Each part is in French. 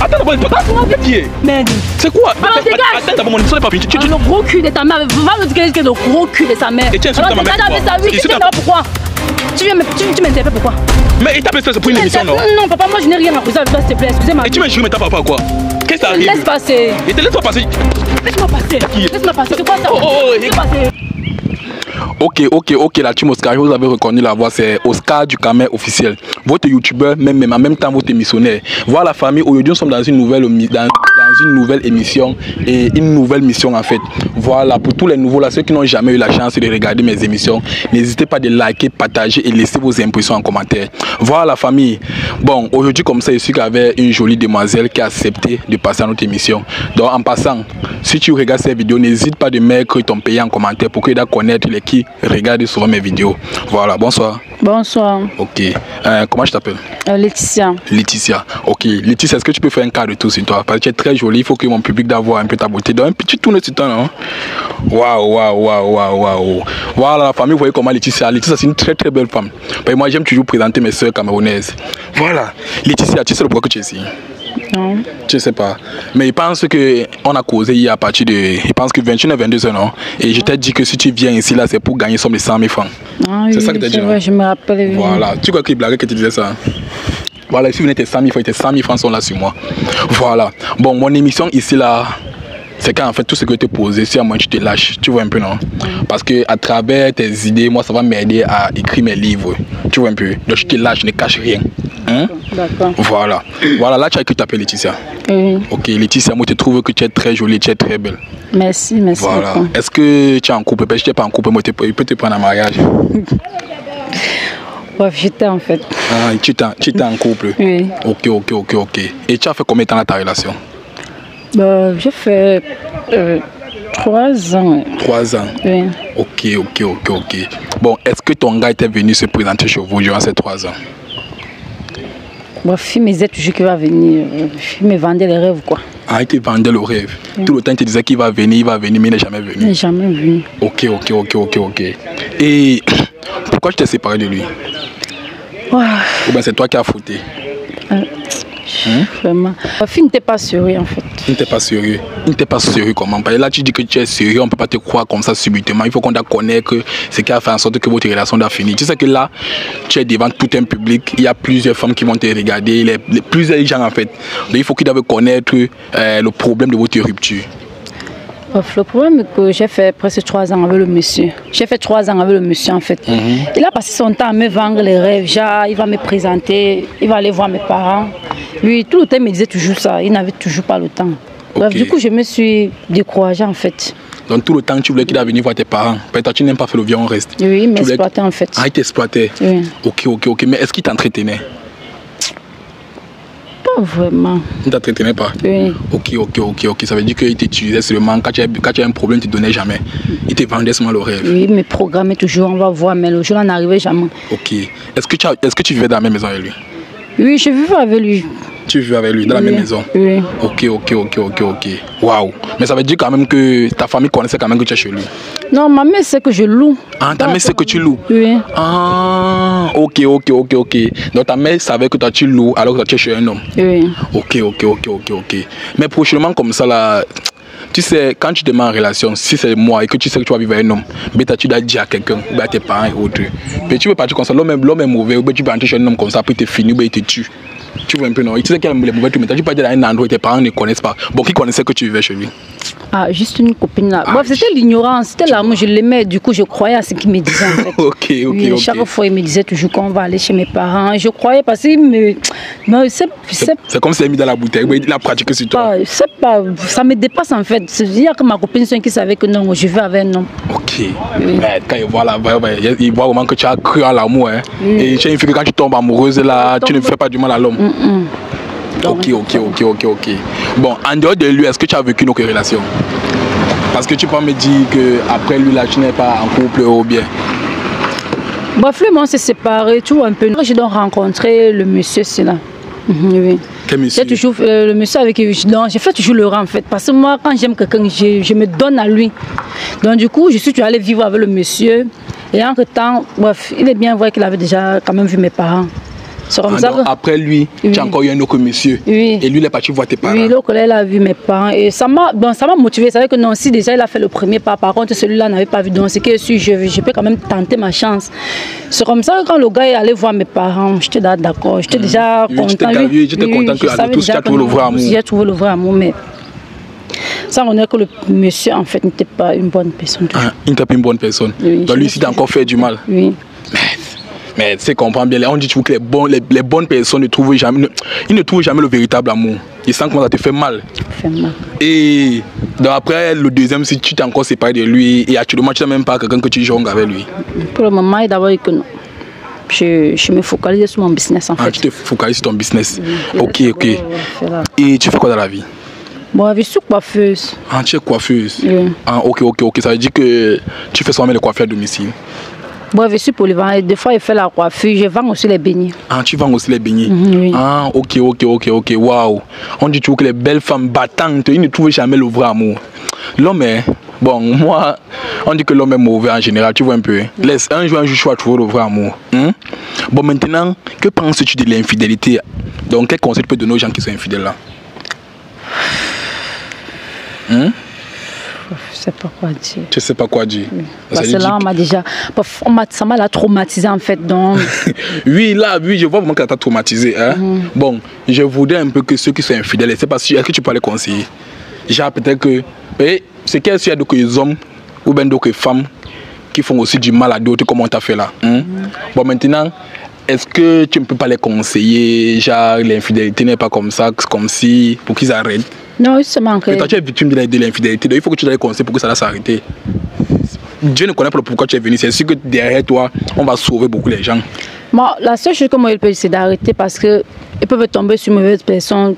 Attends d'abord, Merde. c'est quoi? Alors, dégage. Attends d'abord, mon histoire n'est pas finie. Le gros cul de ta mère. Va me dire que le gros cul de sa mère. Et tiens, alors, ma mère. Oui, tu pourquoi? Tu m'interpelles pourquoi? Mais il t'a appelé ça pour une émission, non? Non, papa, moi je n'ai rien à causer avec toi, s'il te plaît. Excusez-moi. Et tu m'as juré, mais t'as pas quoi? Qu'est-ce que ça arrive? Laisse passer. Et te laisse pas passer. Laisse-moi passer. Laisse-moi passer. C'est quoi ça? Laisse passer. Ok, la team Oscar, vous avez reconnu la voix, c'est Oscar du Camer officiel. Votre youtubeur, même en même temps votre émissionnaire. Voilà la famille, aujourd'hui nous sommes dans une nouvelle émission et une nouvelle mission en fait. Voilà, pour tous les nouveaux là, ceux qui n'ont jamais eu la chance de regarder mes émissions, n'hésitez pas de liker, partager et laisser vos impressions en commentaire. Voilà la famille. Bon, aujourd'hui comme ça, je suis qu'avec une jolie demoiselle qui a accepté de passer à notre émission. Donc en passant, si tu regardes cette vidéo, n'hésite pas de mettre ton pays en commentaire pour que tu connaître les qui regardent souvent mes vidéos. Voilà, bonsoir. Bonsoir. Ok. Comment je t'appelle? Laetitia. Laetitia. Ok. Laetitia, est-ce que tu peux faire un quart de tour sur toi? Parce que tu es très jolie, il faut que mon public d'avoir un peu ta beauté. Donc un petit tour sur toi, non? Waouh. Voilà la famille, vous voyez comment Laetitia. Laetitia, c'est une très très belle femme. Parce que moi, j'aime toujours présenter mes soeurs camerounaises. Voilà. Laetitia, tu sais le pourquoi que tu es ici? Non. Je sais pas. Mais il pense qu'on a causé hier à partir de. Il pense que 21 et 22 heures, non? Et je t'ai dit que si tu viens ici, là, c'est pour gagner somme de 100 000 francs. Ah, c'est oui, ça que tu as dit, non? Je me rappelle. Voilà. Tu crois qu'il blaguait que tu disais ça? Voilà, si vous venez tes 100 000 francs, tes 100 000 francs sont là sur moi. Voilà. Bon, mon émission ici, là, c'est qu'en fait, tout ce que tu as posé, si à moi tu te lâches, tu vois un peu, non? Parce que à travers tes idées, moi, ça va m'aider à écrire mes livres. Tu vois un peu? Donc, je te lâche, je ne cache rien. Hein? D'accord. Voilà. Voilà, là, tu as écrit t'appeler Laetitia. Oui. Ok, Laetitia, moi, je trouve que tu es très jolie, tu es très belle. Merci. Voilà. Est-ce que tu es en couple? Si tu n'es pas en couple, moi, je peux te prendre en mariage. Ouais, j'étais en fait. Ah, tu étais en couple? Oui. Ok. Et tu as fait combien de temps dans ta relation? J'ai fait 3 ans. 3 ans? Oui. Ok. Bon, est-ce que ton gars était venu se présenter chez vous durant ces 3 ans? Bon, il me disait toujours qu'il va venir. Il me vendait les rêves, quoi. Ah, il te vendait le rêve. Oui. Tout le temps, il te disait qu'il va venir, mais il n'est jamais venu. Il n'est jamais venu. Ok. Et pourquoi tu t'es séparé de lui? Ouais. Ou bien c'est toi qui as fouté? Vraiment. La fille n'était pas sérieux en fait. Il n'était pas sérieux. Il n'était pas sérieux comment? Parce que là tu dis que tu es sérieux, on ne peut pas te croire comme ça subitement. Il faut qu'on doit connaître ce qui a fait en sorte que votre relation doit finir. Tu sais que là, tu es devant tout un public, il y a plusieurs femmes qui vont te regarder, plusieurs gens en fait. Donc il faut qu'ils doivent connaître le problème de votre rupture. Le problème est que j'ai fait presque 3 ans avec le monsieur. J'ai fait 3 ans avec le monsieur en fait. Il a passé son temps à me vendre les rêves. Genre, il va me présenter, il va aller voir mes parents. Lui, tout le temps, il me disait toujours ça. Il n'avait toujours pas le temps. Bref, du coup, je me suis découragée en fait. Donc tout le temps, tu voulais qu'il a venir voir tes parents. Peut-être tu n'aimes pas faire le vieux, on reste. Oui, il m'exploitait en fait. Ah, il t'exploitait? Oui. Ok. Mais est-ce qu'il t'entretenait? Pas vraiment. Il ne t'entretenait pas? Oui. Ok. Ça veut dire qu'il t'utilisait seulement. Quand tu as un problème, tu ne te donnais jamais. Il te vendait seulement le rêve. Oui, il me programmait toujours, on va voir, mais le jour on n'arrivait jamais. Ok. Est-ce que tu vivais dans la même maison avec lui? Oui, je vivais avec lui. Tu vivais avec lui dans la même maison? Oui. Ok. Waouh. Mais ça veut dire quand même que ta famille connaissait quand même que tu es chez lui? Non, ma mère sait que je loue. Ah, ta mère sait que tu loues? Oui. Ah, ok. Donc ta mère savait que toi tu loues alors que tu es chez un homme? Oui. Ok. Mais prochainement comme ça là, tu sais, quand tu te mets en relation, si c'est moi et que tu sais que tu vas vivre avec un homme, tu dois dire à quelqu'un, à tes parents et autres. Mais tu veux partir comme ça, l'homme est mauvais, ou tu peux entrer chez un homme comme ça, puis il te finit, il te tue. Tu vois un peu, non? Tu sais qu'il y a les mauvais trucs, mais tu peux dire à un endroit où tes parents ne connaissent pas. Bon, qui connaissait que tu vivais chez lui? Ah, juste une copine là. Bref, c'était l'ignorance, c'était l'amour, je l'aimais, du coup je croyais à ce qu'il me disait en fait. Ok. Chaque fois il me disait toujours qu'on va aller chez mes parents. Je croyais parce qu'il me. C'est comme s'il a mis dans la bouteille, il a pratiqué sur toi. C'est pas, ça me dépasse en fait. Il y a que ma copine qui savait que non, je vais avec un homme. Ok. Mais quand il voit là, il voit vraiment que tu as cru à l'amour. Hein. Et tu sais, que quand tu tombes amoureuse là, tu ne fais pas du mal à l'homme. Ok. Bon, en dehors de lui, est-ce que tu as vécu une autre relation? Parce que tu peux me dire qu'après lui, là, tu n'es pas en couple ou bien? Bref, on s'est séparés, tu vois un peu. J'ai donc rencontré le monsieur, c'est là. Oui. Quel monsieur? J'ai toujours le monsieur avec qui j'ai fait toujours le rang en fait. Parce que moi, quand j'aime quelqu'un, je me donne à lui. Donc du coup, je suis allée vivre avec le monsieur. Et entre temps, bref, il est bien vrai qu'il avait déjà quand même vu mes parents. C'est comme ça donc, après lui, tu as encore eu un autre monsieur. Oui. Et lui, il est parti voir tes parents. Oui, l'autre là, il a vu mes parents. Et ça m'a motivé. C'est vrai que non, si déjà il a fait le premier pas, par contre, celui-là n'avait pas vu. Donc, c'est que si je peux quand même tenter ma chance. C'est comme ça que quand le gars est allé voir mes parents, j'étais d'accord. J'étais déjà content. J'étais content que à tous, tu as trouvé le vrai amour. J'ai trouvé le vrai amour, mais. Ça, on est que le monsieur, en fait, n'était pas une bonne personne. Il n'était pas une bonne personne. Oui, donc, lui, il t'a encore fait du mal. Oui. Mais tu sais, comprends bien, on dit toujours que les bonnes personnes ne trouvent jamais le véritable amour. Ils sentent comment ça te fait mal. Et donc après, le deuxième, si tu t'es encore séparé de lui, et actuellement, tu n'as même pas quelqu'un que tu jonges avec lui. Pour le moment, il d'abord que non. Je me focalise sur mon business, en fait. Tu te focalises sur ton business. Oui, ok. Et tu fais quoi dans la vie? Bon, je suis coiffeuse. Ah, tu es coiffeuse? Oui. Ah, ok. Ça veut dire que tu fais soi-même les coiffures à domicile? Bon, je suis polyvalente. Des fois, je fais la coiffure. Je vends aussi les beignets. Ah, tu vends aussi les beignets? Oui. Ah, ok. Waouh. On dit toujours que les belles femmes battantes, ils ne trouvent jamais le vrai amour. L'homme est... Bon, moi, on dit que l'homme est mauvais en général, tu vois un peu. Laisse un jour, tu vas trouver le vrai amour. Bon, maintenant, que penses-tu de l'infidélité? Donc, quel conseil tu peux donner aux gens qui sont infidèles là? Je sais pas quoi dire. Tu sais pas quoi dire? Oui. Parce que là, on m'a déjà... Ça m'a traumatisé en fait. Donc... oui, je vois vraiment que ça t'a traumatisé. Hein? Bon, je voudrais un peu que ceux qui sont infidèles, c'est parce que tu peux les conseiller. Genre peut-être que... C'est qu'il y a d'autres hommes ou bien d'autres femmes qui font aussi du mal à d'autres comme on t'a fait là. Bon, maintenant, est-ce que tu ne peux pas les conseiller? Genre, l'infidélité n'est pas comme ça, comme si... pour qu'ils arrêtent? Non, justement. Que... toi, tu es victime de l'infidélité, donc il faut que tu les conseilles pour que ça va s'arrêter. Dieu ne connaît pas pourquoi tu es venu. C'est sûr que derrière toi, on va sauver beaucoup les gens. Moi, la seule chose que moi, je peux dire, c'est d'arrêter parce qu'ils peuvent tomber sur une mauvaise personne.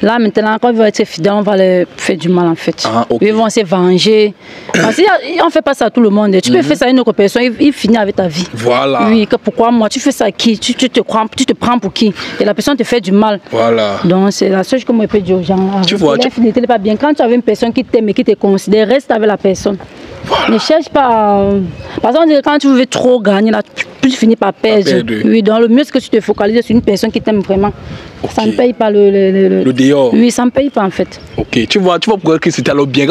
Là, maintenant, quand ils vont être fidèles, on va leur faire du mal, en fait. Ah, okay. Ils vont se venger. Parce qu'on ne fait pas ça à tout le monde. Tu peux faire ça à une autre personne, il finit avec ta vie. Voilà. Oui, que pourquoi moi? Tu fais ça à qui? Tu te prends pour qui? Et la personne te fait du mal. Voilà. Donc, c'est la seule chose que moi, je peux dire aux gens. Tu vois, l'infidélité n'est pas bien. Quand tu as une personne qui t'aime et qui te considère, reste avec la personne. Voilà. Ne cherche pas. Parce que quand tu veux trop gagner, là, tu finis par perdre. Oui, donc le mieux c'est que tu te focalises sur une personne qui t'aime vraiment. Okay. Ça ne paye pas le dehors. Oui, ça ne paye pas en fait. Ok, tu vois pourquoi c'était alors bien.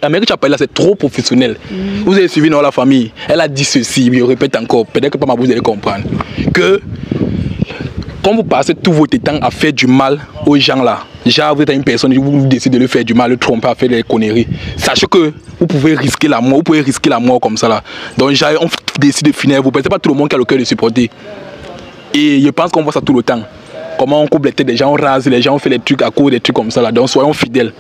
L'Amérique, tu as parlé là, c'est trop professionnel. Vous avez suivi dans la famille. Elle a dit ceci, mais je répète encore. Peut-être que pas ma vous allez comprendre. Que quand vous passez tout votre temps à faire du mal aux gens là, genre vous êtes une personne, vous décidez de le faire du mal, le tromper, à faire des conneries. Sachez que vous pouvez risquer la mort, comme ça là. Donc genre, on décide de finir, vous pensez pas tout le monde qui a le cœur de supporter. Et je pense qu'on voit ça tout le temps. Comment on coupe les têtes des gens, on rase les gens, on fait des trucs à cause des trucs comme ça là. Donc soyons fidèles.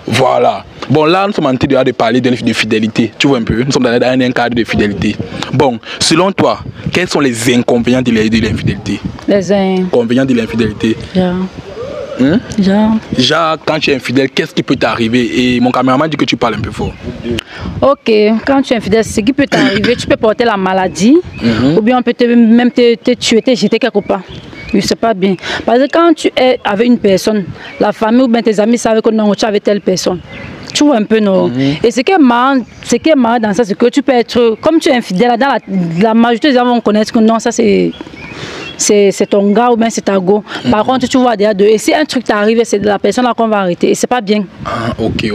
Voilà. Bon, là, nous sommes en train de parler de fidélité. Tu vois un peu, nous sommes dans un cadre de fidélité. Bon, selon toi, quels sont les inconvénients de l'infidélité? Les inconvénients de l'infidélité. Genre, quand tu es infidèle, qu'est-ce qui peut t'arriver? Et mon caméraman dit que tu parles un peu fort. Ok, quand tu es infidèle, ce qui peut t'arriver, tu peux porter la maladie, ou bien on peut même te tuer, te jeter quelque part. Oui, c'est pas bien. Parce que quand tu es avec une personne, la famille ou bien tes amis savent que non, tu es avec telle personne. Tu vois un peu, non? Et ce qui est marrant dans ça, c'est que tu peux être, comme tu es infidèle, dans la majorité des gens vont connaître que non, ça c'est ton gars ou bien c'est ta go. Par contre, tu vois derrière deux. Et si un truc t'arrive, c'est de la personne là qu'on va arrêter. Et c'est pas bien. Ah, ok.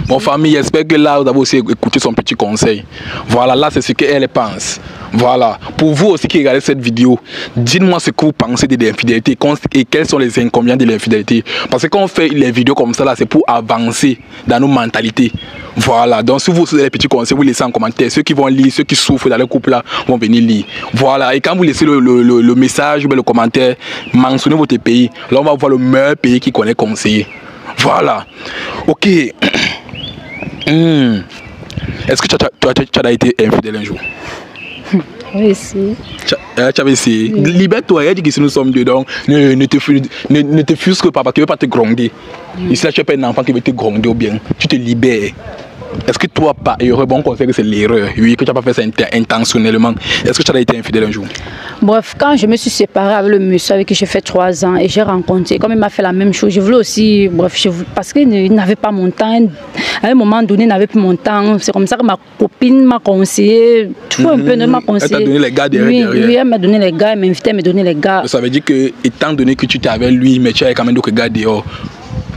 Bon, famille, j'espère que là, vous avez aussi écouté son petit conseil. Voilà, là, c'est ce qu'elle pense. Voilà. Pour vous aussi qui regardez cette vidéo, dites-moi ce que vous pensez de l'infidélité et quels sont les inconvénients de l'infidélité. Parce que quand on fait les vidéos comme ça, là, c'est pour avancer dans nos mentalités. Voilà. Donc, si vous avez des petits conseils, vous laissez en commentaire. Ceux qui vont lire, ceux qui souffrent dans le couple là, vont venir lire. Voilà. Et quand vous laissez le message ou le commentaire, mentionnez votre pays. Là, on va voir le meilleur pays qui connaît conseiller. Voilà. Ok. Est-ce que tu as été infidèle un jour? Oui, si. Tu avais essayé. Oui. Libère-toi, elle dit que si nous sommes dedans, ne te fusque pas parce qu'il ne veut pas te gronder. Ici, là, tu n'es pas un enfant qui veut te gronder ou bien. Tu te libères. Est-ce que toi, par erreur, bon, on considère que c'est l'erreur, oui, que tu n'as pas fait ça intentionnellement. Est-ce que tu as été infidèle un jour? Bref, quand je me suis séparée avec le monsieur avec qui j'ai fait 3 ans et j'ai rencontré, comme il m'a fait la même chose, je voulais aussi, bref, parce qu'il n'avait pas mon temps. À un moment donné, il n'avait plus mon temps. C'est comme ça que ma copine m'a conseillé, tout un peu, m'a conseillé. Elle t'a donné les gars derrière? Oui, elle m'a donné les gars, elle m'invitait à me donner les gars. Ça veut dire que, étant donné que tu étais avec lui, mais tu avais quand même d'autres gars dehors.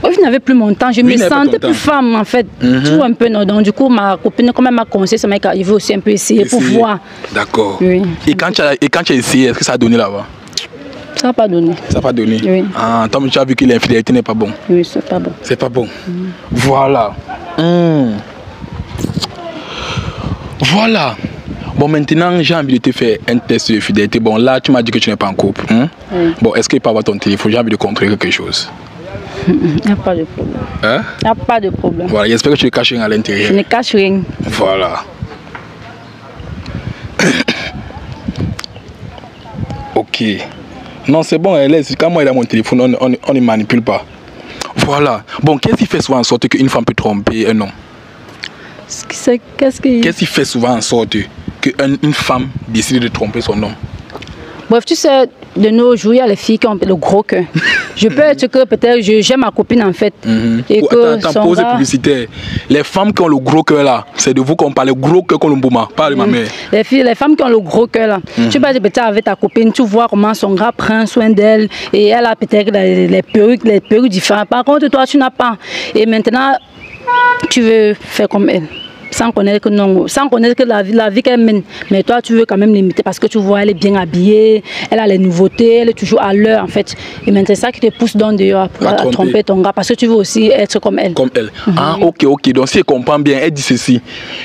Je n'avais plus mon temps, je me sentais plus femme en fait, tout un peu. Donc du coup, ma copine, comme elle m'a conseillé, ça m'a dit qu'il veut aussi un peu essayer pour voir. D'accord. Oui. Et quand tu as essayé, est-ce que ça a donné là-bas? Ça n'a pas donné. Ça n'a pas donné? Oui. Ah, tant que tu as vu que l'infidélité n'est pas bon? Oui, c'est pas bon. C'est pas bon. Voilà. Voilà. Bon, maintenant, j'ai envie de te faire un test de fidélité. Bon, là, tu m'as dit que tu n'es pas en couple. Oui. Bon, est-ce qu'il peut avoir ton téléphone? J'ai envie de contrôler quelque chose. Il n'y a pas de problème. Hein? Il n'y a pas de problème. Voilà, j'espère que tu ne caches rien à l'intérieur. Je ne cache rien. Voilà. Ok. Non, c'est bon, quand moi il a mon téléphone, on ne manipule pas. Voilà. Bon, qu'est-ce qui fait souvent en sorte qu'une femme peut tromper un homme? Qu'est-ce qui fait souvent en sorte qu'une femme décide de tromper son homme? Bref, tu sais, de nos jours, il y a les filles qui ont le gros cœur. Je peux être que peut-être j'aime ma copine en fait. Et que attends, pause publicitaire. Les femmes qui ont le gros cœur là, c'est de vous qu'on parle, le gros cœur qu'on le bouma, pas de ma mère. Les femmes qui ont le gros cœur là, tu peux être peut-être avec ta copine, tu vois comment son gars prend soin d'elle et elle a peut-être les perruques différentes. Par contre, toi, tu n'as pas. Et maintenant, tu veux faire comme elle. Sans connaître que la vie qu'elle mène. Mais toi, tu veux quand même l'imiter parce que tu vois, elle est bien habillée, elle a les nouveautés, elle est toujours à l'heure en fait. Et maintenant, c'est ça qui te pousse dans dehors pour tromper ton gars parce que tu veux aussi être comme elle. Comme elle. Ah, ok. Donc, si elle comprend bien, elle dit ceci,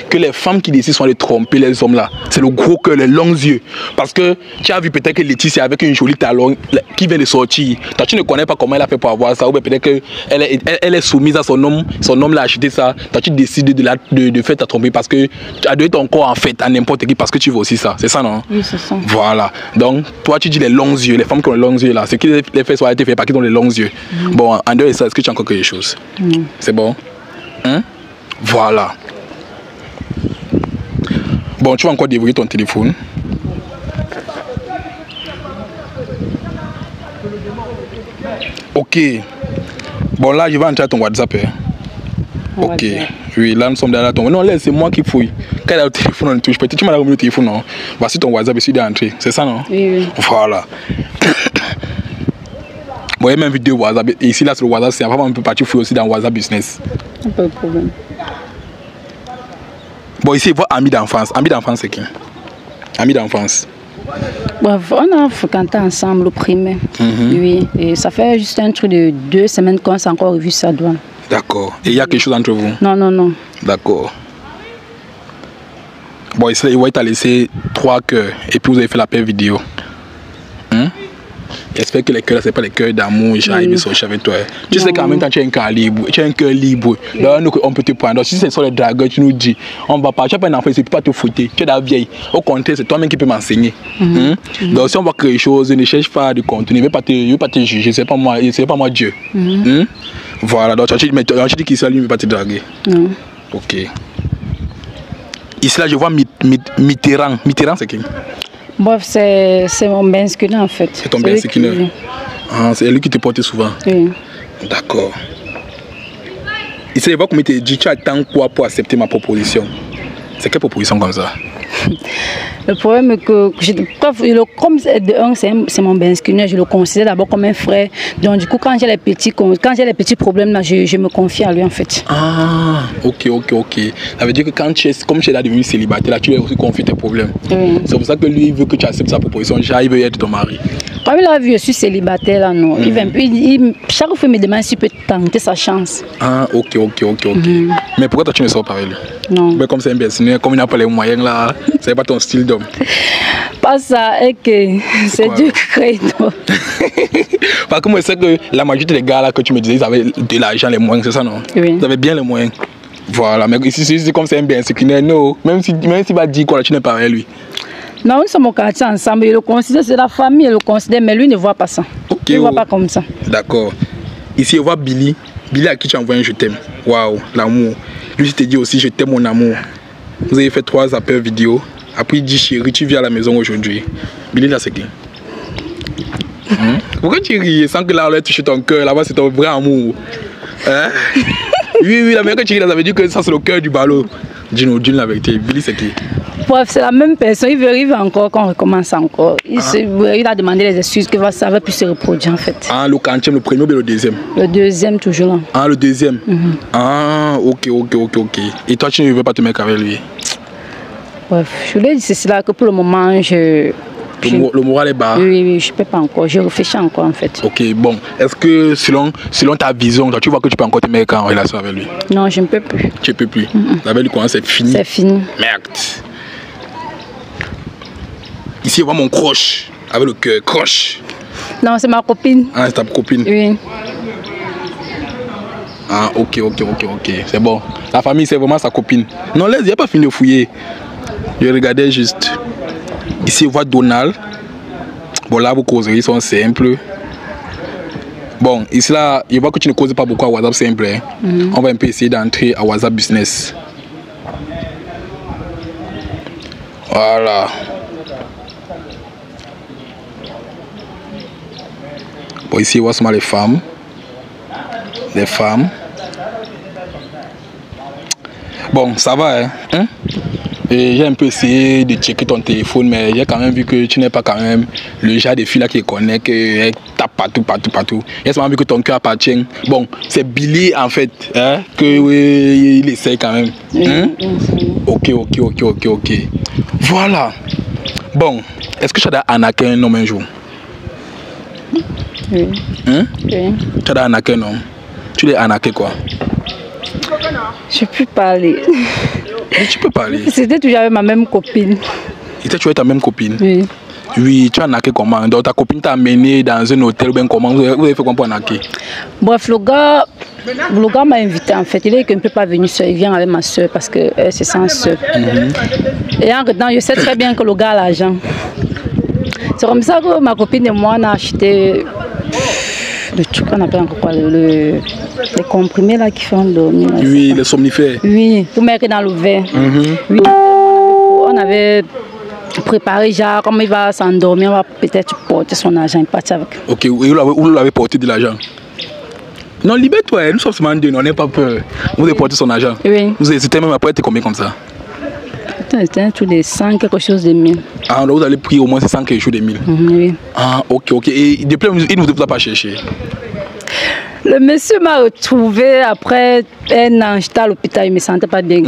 que les femmes qui décident de tromper les hommes là, c'est le gros cœur, les longs yeux. Parce que tu as vu peut-être que Laetitia avec une jolie talon qui vient de sortir. Toi, tu ne connais pas comment elle a fait pour avoir ça. Ou peut-être qu'elle est soumise à son homme l'a acheté ça. Toi, tu décides de faire ta tromper parce que tu as donné ton corps en fait à n'importe qui parce que tu veux aussi ça. C'est ça, non? Oui, c'est ça. Voilà. Donc, toi, tu dis les longs yeux, les femmes qui ont les longs yeux là. Ce qui les fait soit été fait parce qu'ils ont les longs yeux. Bon, en dehors de ça, est-ce que tu as encore quelque chose? C'est bon? Voilà. Bon, tu vas encore déverrouiller ton téléphone. Ok. Bon, là, je vais entrer à ton WhatsApp. Ok. Oui, là, nous sommes derrière ton... Non, là, c'est moi qui fouille. Quand il y a le téléphone, on le touche. Peut-être que tu m'as remis le téléphone, non? Voici ton WhatsApp, je suis d'entrée. C'est ça, non? Oui. Voilà. Bon, il y a même vidéo WhatsApp. Et ici, là, sur le WhatsApp, c'est après, on peut partir fouiller aussi dans WhatsApp Business. Pas de problème. Bon, ici, votre ami d'enfance. Ami d'enfance, c'est qui? Ami d'enfance. Bref, on a fréquenté ensemble au primaire. Oui. Et ça fait juste un truc de 2 semaines qu'on s'est encore revu sa douane. D'accord. Et il y a quelque chose entre vous? Non. D'accord. Bon, ici, il t'a laissé 3 cœurs. Et puis, vous avez fait la paire vidéo. J'espère que les cœurs, c'est pas les cœurs d'amour. J'ai arrivé sur avec toi. Tu sais qu'en même temps, tu as un cœur libre. Tu as un cœur libre. Donc, on peut te prendre. Donc, si c'est sur les dragueurs, tu nous dis, on va pas. Tu n'as pas un enfant, c'est pas te foutre. Tu es la vieille. Au contraire, c'est toi-même qui peux m'enseigner. Donc, si on voit quelque chose, ne cherche pas de contenu. Ne veux pas te juger. C'est pas moi Dieu. Voilà. Donc, tu dis qu'ici, lui, ne veut pas te draguer. Ok. Ici, là, je vois Mitterrand. Mitterrand, c'est qui? Bref, c'est mon benskiner en fait. C'est ton benskiner? Ah, c'est lui qui te porte souvent? Oui. D'accord. Il s'est évoqué, comme tu dis, tu attends quoi pour accepter ma proposition? C'est quelle proposition comme ça? Le problème est que, comme c'est mon benskiner, je le considère d'abord comme un frère. Donc du coup, quand j'ai les petits problèmes, là, je me confie à lui en fait. Ah, ok. Ça veut dire que quand comme tu es là devenu célibataire, là, tu lui as aussi confié tes problèmes. C'est pour ça que lui, il veut que tu acceptes sa proposition. Il veut être ton mari. Comme il a vu, je suis célibataire là, non. Chaque fois, il me demande s'il peut tenter sa chance. Ah, ok. Mais pourquoi toi, tu ne sors pas avec lui? Non. Mais comme c'est un benskiner, comme il n'a pas les moyens là, c'est pas ton style d'homme. Pas ça, et que c'est Dieu qui crée. Parce que moi, je sais que la majorité des gars là que tu me disais, ils avaient de l'argent, les moyens, c'est ça, non? Oui. Ils avaient bien les moyens. Voilà, mais ici, c'est comme c'est un benskiner, non. Même s'il va dire quoi, tu n'es pas avec lui. Non, nous sommes au quartier ensemble, il le considère, c'est la famille, il le considère, mais lui ne voit pas ça. Il ne voit pas comme ça. D'accord. Ici, on voit Billy. Billy à qui tu as envoyé un je t'aime. Waouh, l'amour. Lui, te dit aussi, je t'aime mon amour. Vous avez fait 3 appels vidéo. Après, il dit, chérie, tu viens à la maison aujourd'hui. Billy, là, c'est qui? Pourquoi tu ris sans que là, on ait touché ton cœur? Là-bas, c'est ton vrai amour. Hein? Oui, la manière que tu ris, là, ça veut dire que ça, c'est le cœur du ballot. Dis-nous la vérité. Billy, c'est qui? Bref, c'est la même personne. Il veut encore qu'on recommence encore. Il a demandé les excuses que ça ne va plus se reproduire en fait. Ah, le quantième, le premier ou le deuxième? Le deuxième, toujours là. Ah, le deuxième? Ah, ok. Et toi, tu ne veux pas te mettre avec lui? Bref, je voulais dire c'est là que pour le moment, le moral est bas? Oui, je ne peux pas encore. Je réfléchis encore en fait. Ok, bon. Est-ce que selon ta vision, toi, tu vois que tu peux encore te mettre en relation avec lui? Non, je ne peux plus. Tu ne peux plus? Avec lui, comment c'est fini? C'est fini. Merde. Ici, on voit mon croche, avec le cœur, croche. Non, c'est ma copine. Ah, c'est ta copine? Oui. Ah, ok. C'est bon. La famille, c'est vraiment sa copine. Non, laisse, il n'y a pas fini de fouiller. Je regardais juste. Ici, on voit Donald. Bon, là, vos causeries sont simples. Bon, ici, là, je vois que tu ne causes pas beaucoup à WhatsApp simple. Hein. On va un peu essayer d'entrer à WhatsApp Business. Voilà. Bon, ici, on voit seulement les femmes. Les femmes. Bon, ça va, hein? Et j'ai un peu essayé de checker ton téléphone, mais j'ai quand même vu que tu n'es pas quand même le genre de fille là qui connaît, qui tape partout. J'ai seulement vu que ton cœur appartient. Bon, c'est Billy en fait, hein, il essaie quand même. Hein? Ok. Voilà. Bon, est-ce que tu as arnaqué un homme un jour? Oui. Hein? Oui. Tu as arnaqué un homme? Tu l'as arnaqué quoi? Je peux parler. Mais tu peux parler. C'était toujours avec ma même copine. Et tu es ta même copine? Oui. Oui, tu as arnaqué comment? Donc ta copine t'a amené dans un hôtel ou bien comment? Vous avez fait comment pour arnaquer? Bref, le gars m'a invité en fait. Il est qu'il ne peut pas venir seul. Il vient avec ma soeur parce qu'elle se sent seule. Et en temps, je sais très bien que le gars a l'argent. C'est comme ça que ma copine et moi on a acheté le truc qu'on appelle encore quoi, les comprimés là qui font dormir. Là, oui, les somnifères. Oui, pour mettre dans le verre. Oui. On avait préparé genre comme il va s'endormir, on va peut-être porter son argent et partir avec. Ok, où vous l'avez porté de l'argent? Non, libère-toi, nous sommes seulement deux, on n'a pas peur. Vous avez porté son argent? Oui. Vous hésitez même après être combien comme ça? C'était tous les 100 quelque chose de 1000. Ah, donc vous allez prier au moins 100 quelque chose de 1000. Oui. Ah, ok. Et depuis, il ne vous a pas cherché? Le monsieur m'a retrouvé après un an, j'étais à l'hôpital, il ne me sentait pas bien.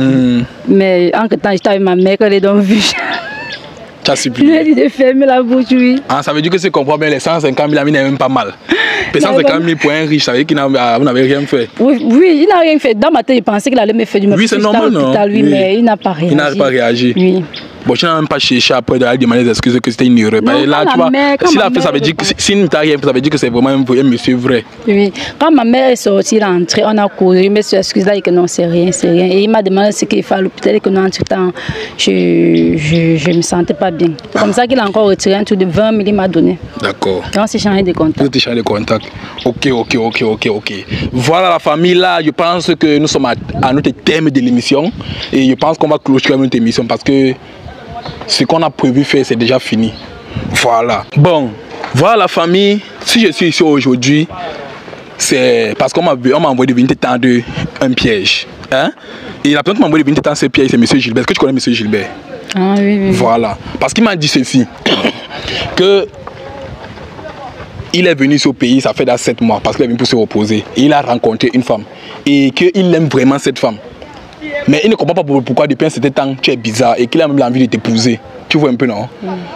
Mais en temps, j'étais avec ma mère, elle est donc vue. Tu as supplié? Il a dit de fermer la bouche, oui. Ah, ça veut dire que si je comprends bien, les 150 000 amis n'est même pas mal. Les 150 000 pour un riche, ça veut dire que vous n'avez rien fait. Oui, il n'a rien fait. Dans ma tête, il pensait qu'il allait me faire du mal. Oui, c'est normal, non? Oui. Mais il n'a pas réagi. Il n'a pas réagi. Oui. Bon, tu n'as même pas cherché après de demander des excuses que c'était une erreur. Non, là, tu vois, s'il a fait, ça veut dire que s'il ne t'a rien fait, ça veut dire que c'est vraiment un monsieur vrai. Oui. Quand ma mère est sortie, elle est entrée, on a couru, je me suis excusée là et que non, c'est rien. Et il m'a demandé ce qu'il fait à l'hôpital et que non, entre-temps, je ne me sentais pas bien. C'est comme ça qu'il a encore retiré un truc de 20 000, il m'a donné. D'accord. Et on s'est changé de contact. Vous avez changé de contact. Ok. Voilà la famille là, je pense que nous sommes à notre thème de l'émission et je pense qu'on va clôturer notre émission parce que ce qu'on a prévu faire, c'est déjà fini. Voilà. Bon, voilà la famille. Si je suis ici aujourd'hui, c'est parce qu'on m'a envoyé de venir tendre un piège. Hein? Et la personne qui m'a envoyé de venir tendre ce piège, c'est M. Gilbert. Est-ce que tu connais M. Gilbert? Ah oui. Voilà. Parce qu'il m'a dit ceci, que il est venu au pays, ça fait 7 mois, parce qu'il est venu pour se reposer. Et il a rencontré une femme. Et qu'il aime vraiment cette femme. Mais il ne comprend pas pourquoi depuis un certain temps tu es bizarre et qu'il a même l'envie de t'épouser. Tu vois un peu, non?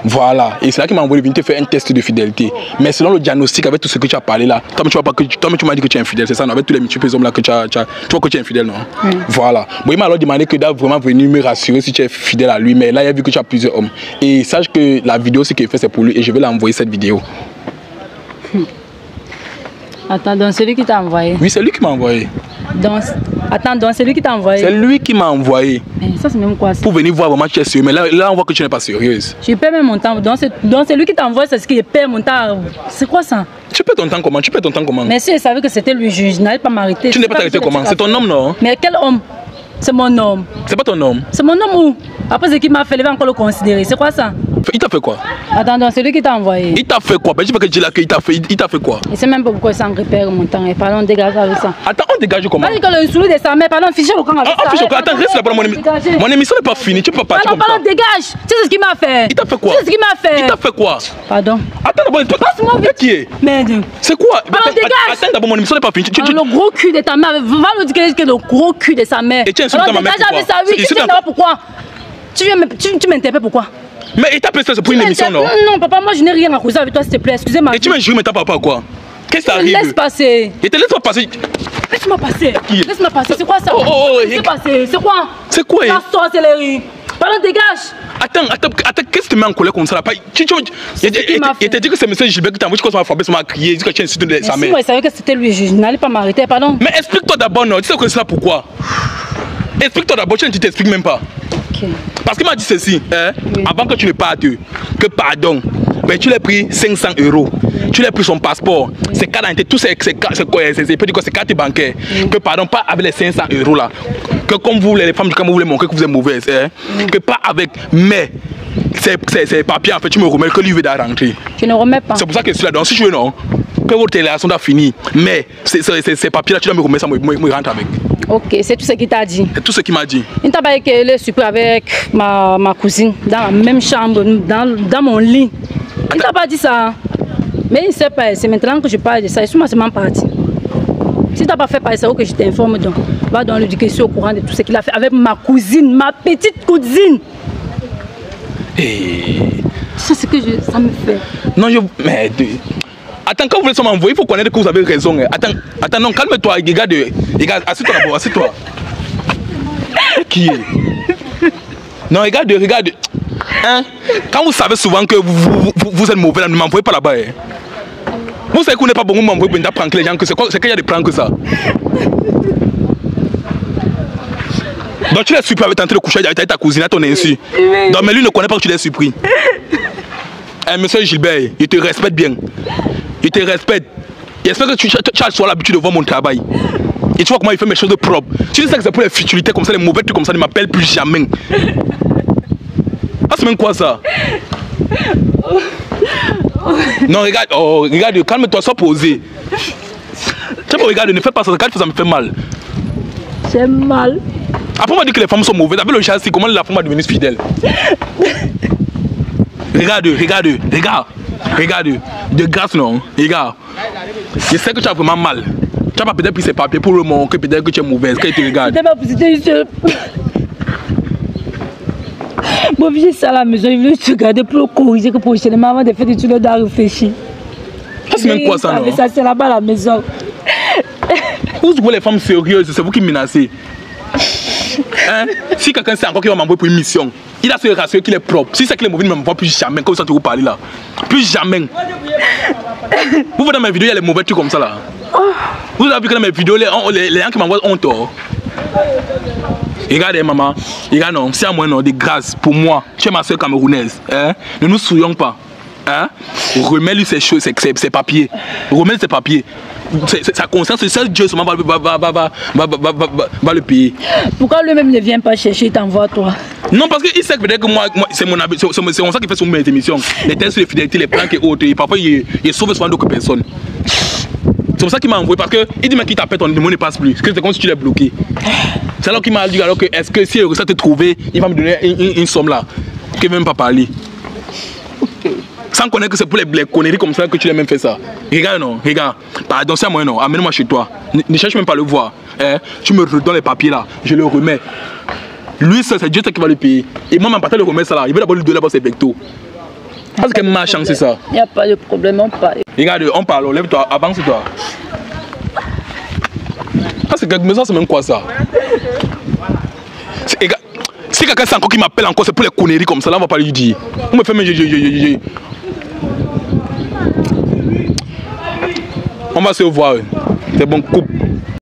Voilà. Et c'est là qu'il m'a envoyé venir te faire un test de fidélité. Mais selon le diagnostic, avec tout ce que tu as parlé là, toi, tu m'as dit que tu es infidèle, c'est ça, non? Avec tous les multiples hommes là que tu vois que tu es infidèle, non? Voilà. Bon, il m'a alors demandé que d'être vraiment venu me rassurer si tu es fidèle à lui. Mais là, il a vu que tu as plusieurs hommes. Et sache que la vidéo, ce qu'il fait, c'est pour lui. Et je vais l'envoyer cette vidéo. Attends, donc c'est lui qui t'a envoyé? Oui, c'est lui qui m'a envoyé. Attends, donc c'est lui qui t'a envoyé? C'est lui qui m'a envoyé. Mais ça, c'est même quoi ça? Pour venir voir vraiment tu es sérieux. Mais là, on voit que tu n'es pas sérieuse. Je perds même mon temps. Donc c'est lui qui t'a envoyé, c'est ce qui perd mon temps. C'est quoi ça? Tu perds ton temps comment? Mais si je savais que c'était lui juge, je n'allais pas m'arrêter. Tu n'es pas arrêté comment? C'est ton homme, non? Mais quel homme? C'est mon homme. C'est pas ton homme. C'est mon homme où? Après ce qu'il m'a fait, il va encore le considérer. C'est quoi ça? Il t'a fait quoi? Attends, c'est lui qui t'a envoyé. Il t'a fait quoi? Ben, je veux que tu l'as il t'a fait quoi? Je sais même pas pourquoi il s'en repère mon temps. Pardon, dégage avec ça. Attends, on dégage comment? Pas que le sourire de sa mère, pardon, fichez au camp avec ça. Fiche au camp, attends, reste là pendant mon émission n'est pas finie, tu peux pas partir comme ça. Pardon, dégage. Tu sais ce qu'il m'a fait? Il t'a fait quoi? Tu sais ce qu'il m'a fait? Il t'a fait quoi? Pardon. Attends d'abord, toi, qui est? Merde. C'est quoi? Pardon, dégage. Attends d'abord, mon émission n'est pas finie. Le gros cul de ta mère, va le dire que le gros cul de sa mère. Et tiens, insulte ma mère pourquoi? Tu m'interpelles pourquoi? Mais il t'a fait ça, c'est pour une émission, non? Non, papa, moi je n'ai rien à causer avec toi, s'il te plaît, excusez-moi. Et tu m'injures, mais t'as papa quoi? Qu'est-ce qui t'arrive? Laisse passer. Et te laisse-moi passer. Laisse-moi passer. Laisse-moi passer, c'est quoi ça? Laisse passer, c'est quoi? C'est quoi? La sorcellerie. Pardon, dégage. Attends, qu'est-ce que tu mets en colère comme ça là? Il t'a dit que c'est M. Gilbert qui t'a envoyé, tu commences à frapper, ça m'a crié, il dit que tu as insulté sa mère. Si, moi, je savais que c'était lui, je n'allais pas m'arrêter, pardon. Mais explique-toi d'abord, non? Tu sais que c'est là pourquoi? Explique-toi d'abord, tu ne t'expliques même pas. Ok. Parce qu'il m'a dit ceci, hein, oui. Avant que tu ne partes, que pardon, ben, tu l'as pris 500 €. Tu l'as pris son passeport, ses cartes d'identité, tous ses cartes bancaires. Que pardon, pas avec les 500 € là. Que comme vous, les femmes, comme vous voulez montrer que vous êtes mauvaise, hein, que pas avec, mais ces papiers, en fait, tu me remets que lui veut rentrer. Tu ne remets pas. C'est pour ça que je suis là. Donc si je veux, non, que votre relation doit finir, mais ces papiers-là, tu dois me remettre ça, moi, je rentre avec. Ok, c'est tout ce qu'il t'a dit. C'est tout ce qu'il m'a dit. Il t'a dit qu'il est super avec ma cousine, dans la même chambre, dans mon lit. Il t'a pas dit ça. Mais il ne sait pas, c'est maintenant que je parle de ça. Et moi, c'est même parti. Si tu n'as pas fait par ça, que je t'informe, donc va dans l'éducation au courant de tout ce qu'il a fait avec ma cousine, ma petite cousine. Et... C'est ce que ça me fait. Non, mais... Attends, quand vous voulez m'envoyer, il faut connaître que vous avez raison. Attends, non, calme-toi, regarde, assieds-toi d'abord, assieds-toi. Qui est? Non, regarde. Hein? Quand vous savez souvent que vous êtes mauvais, ne m'envoyez pas là-bas. Hein? Vous savez qu'on n'est pas bon, vous m'envoyez pour pranker les gens, c'est qu'il y a des pranks que ça. Donc tu l'as surpris avec tenté de coucher avec ta cousine à ton insu. Donc mais lui ne connaît pas que tu l'as surpris. Monsieur Gilbert, il te respecte bien. Il te respecte. J'espère que tu as soit l'habitude de voir mon travail. Et tu vois comment il fait mes choses propres. Tu sais que c'est pour les futilités comme ça, les mauvais trucs comme ça, ne m'appellent plus jamais. Ah, c'est même quoi ça? Non, regarde, calme-toi, sois posé. Tu vois, regarde, ne fais pas ça, quand ça me fait mal. J'ai mal. Après, on m'a dit que les femmes sont mauvaises. Avec le châssis, comment la femme va devenir fidèle? Regarde. De grâce, non. Regarde. Je sais que tu as vraiment mal. Tu n'as pas peut-être pris ces papiers pour le montrer, peut-être que tu es mauvaise. Quand tu regardes. Bon, j'ai ça à la maison, il veut te garder pour le corriger que prochainement, avant de faire des trucs, doit réfléchir. C'est même quoi ça, non? Ça, c'est là-bas à la maison. Vous voulez les femmes sérieuses, c'est vous qui menacez. Hein? Si quelqu'un sait encore qu'il va m'envoyer pour une mission, il a se rassurer qu'il est propre. Si c'est qu'il est mauvais, il ne m'envoie plus jamais. Comme ça, tu vous parlez là. Plus jamais. Vous voyez dans mes vidéos, il y a les mauvais trucs comme ça là. Vous avez vu que dans mes vidéos, les gens qui m'envoient ont tort. Regardez maman, regarde non, c'est à moi non, de grâce pour moi, tu es ma soeur camerounaise, hein? Ne nous souillons pas, hein? Remets-lui ses choses, ses papiers, remets-lui ses papiers, sa conscience, c'est ça Dieu seulement va le payer. Pourquoi lui-même ne vient pas chercher, il t'envoie toi? Non, parce qu'il sait que moi c'est mon habitude, c'est comme ça qu'il fait sur mes émissions, les tests de fidélité, les plans et autres, et parfois il sauve souvent d'autres personnes. C'est pour ça qu'il m'a envoyé, parce qu'il dit mais qu'il t'appelle, ton numéro ne passe plus. C'est comme si tu l'as bloqué. C'est alors qu'il m'a dit alors que est-ce que si il réussit à te trouver, il va me donner une somme là. Qu'il ne veut même pas parler. Sans connaître que c'est pour les conneries comme ça que tu l'as même fait ça. Regarde non, regarde. Pardon, c'est à moi non, amène-moi chez toi. Ne cherche même pas à le voir. Hein? Tu me redonnes les papiers là, je le remets. Lui, c'est Dieu qui va le payer. Et moi, ma partie le remettre ça là, il veut d'abord lui donner ses pectos. Parce que ma chance c'est ça. Il n'y a pas de problème, on parle. Regarde, on parle, lève-toi, avance-toi. Ah, c'est même quoi ça? Si quelqu'un sait encore qui m'appelle encore, c'est pour les conneries comme ça, là on va pas lui dire. On me fait mais on va se voir. C'est bon, coupe.